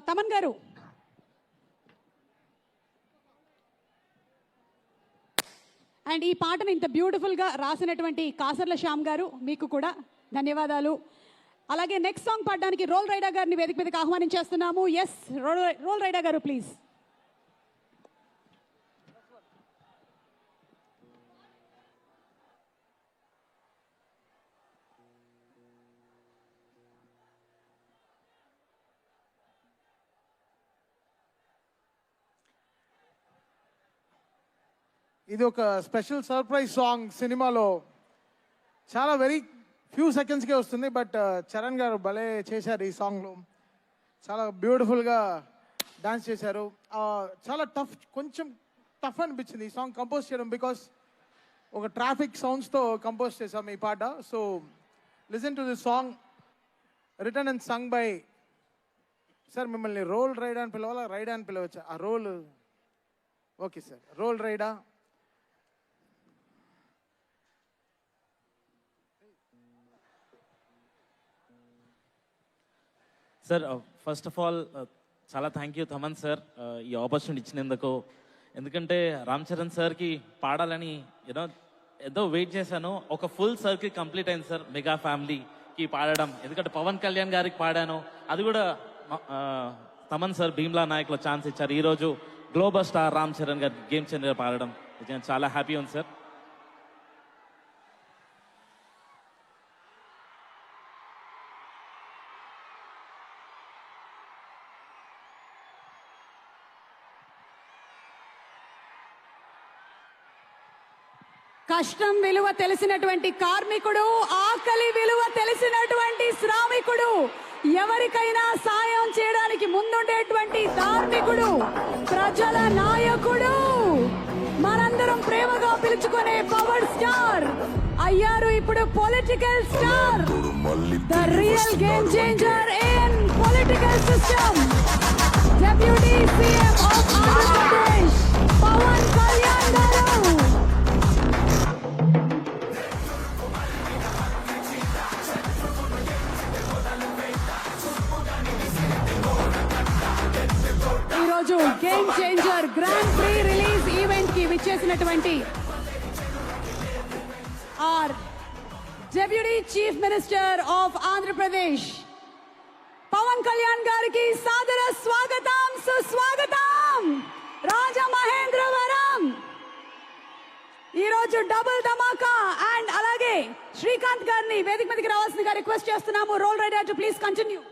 తమన్ గారు, అండ్ ఈ పాటను ఇంత బ్యూటిఫుల్గా రాసినటువంటి కాసర్ల శ్యామ్ గారు, మీకు కూడా ధన్యవాదాలు. అలాగే నెక్స్ట్ సాంగ్ పాడడానికి రోల్ రైడా గారిని వేదిక మీదకి ఆహ్వానించేస్తున్నాము. ఎస్, రోల్ రైడా గారు ప్లీజ్. ఇది ఒక స్పెషల్ సర్ప్రైజ్ సాంగ్. సినిమాలో చాలా వెరీ ఫ్యూ సెకండ్స్కే వస్తుంది, బట్ చరణ్ గారు భలే చేశారు. ఈ సాంగ్లో చాలా బ్యూటిఫుల్గా డాన్స్ చేశారు. చాలా కొంచెం టఫ్ అనిపించింది ఈ సాంగ్ కంపోజ్ చేయడం, బికాస్ ఒక ట్రాఫిక్ సౌండ్స్తో కంపోజ్ చేసాం ఈ పాట. So listen to this song written and sung by sir. మిమ్మల్ని రోల్ రైడా అని పిలవాలా, రైడా అని పిలవచ్చా? ఆ Roll okay sir, Roll Rida. Sir first of all చాలా థ్యాంక్ యూ తమన్ సార్ ఈ ఆపర్చునిటీ ఇచ్చినందుకు. ఎందుకంటే రామ్ చరణ్ సార్కి పాడాలని ఏదో వెయిట్ చేశాను. ఒక ఫుల్ సర్కిల్ కంప్లీట్ అయింది సార్, మెగా ఫ్యామిలీకి పాడడం. ఎందుకంటే పవన్ కళ్యాణ్ గారికి పాడాను, అది కూడా తమన్ సార్ భీమ్లా నాయక్లో ఛాన్స్ ఇచ్చారు. ఈరోజు గ్లోబల్ స్టార్ రామ్ చరణ్ గారు గేమ్ చేంజర్ పాడడం చాలా హ్యాపీ ఉంది సార్. కష్టం విలువ తెలిసినటువంటి కార్మికుడు, ఆకలి విలువ తెలిసినటువంటి శ్రామికుడు, ఎవరికైనా సాయం చేయడానికి ముందుండేటువంటి ధార్మికుడు, ప్రజల నాయకుడు, మనందరం ప్రేమగా పిలుచుకునే పవర్ స్టార్ అయ్యారు ఇప్పుడు political star. The real game changer in political system, deputy CM of Andhra Pradesh Pawan Kalyan గారు. ఈరోజు game changer grand pre release event కి విచ్చేసినటువంటి our deputy chief minister of Andhra Pradesh Pawan Kalyan గారికి సాదర స్వాగతం, సుస్వాగతం. రాజమహేంద్రవరం ఈరోజు డబుల్ ధమాకా. అండ్ అలాగే శ్రీకాంత్ గారిని వేదిక మీదకి రావాల్సిందిగా రిక్వెస్ట్ చేస్తున్నాము. Roll Rida to please continue.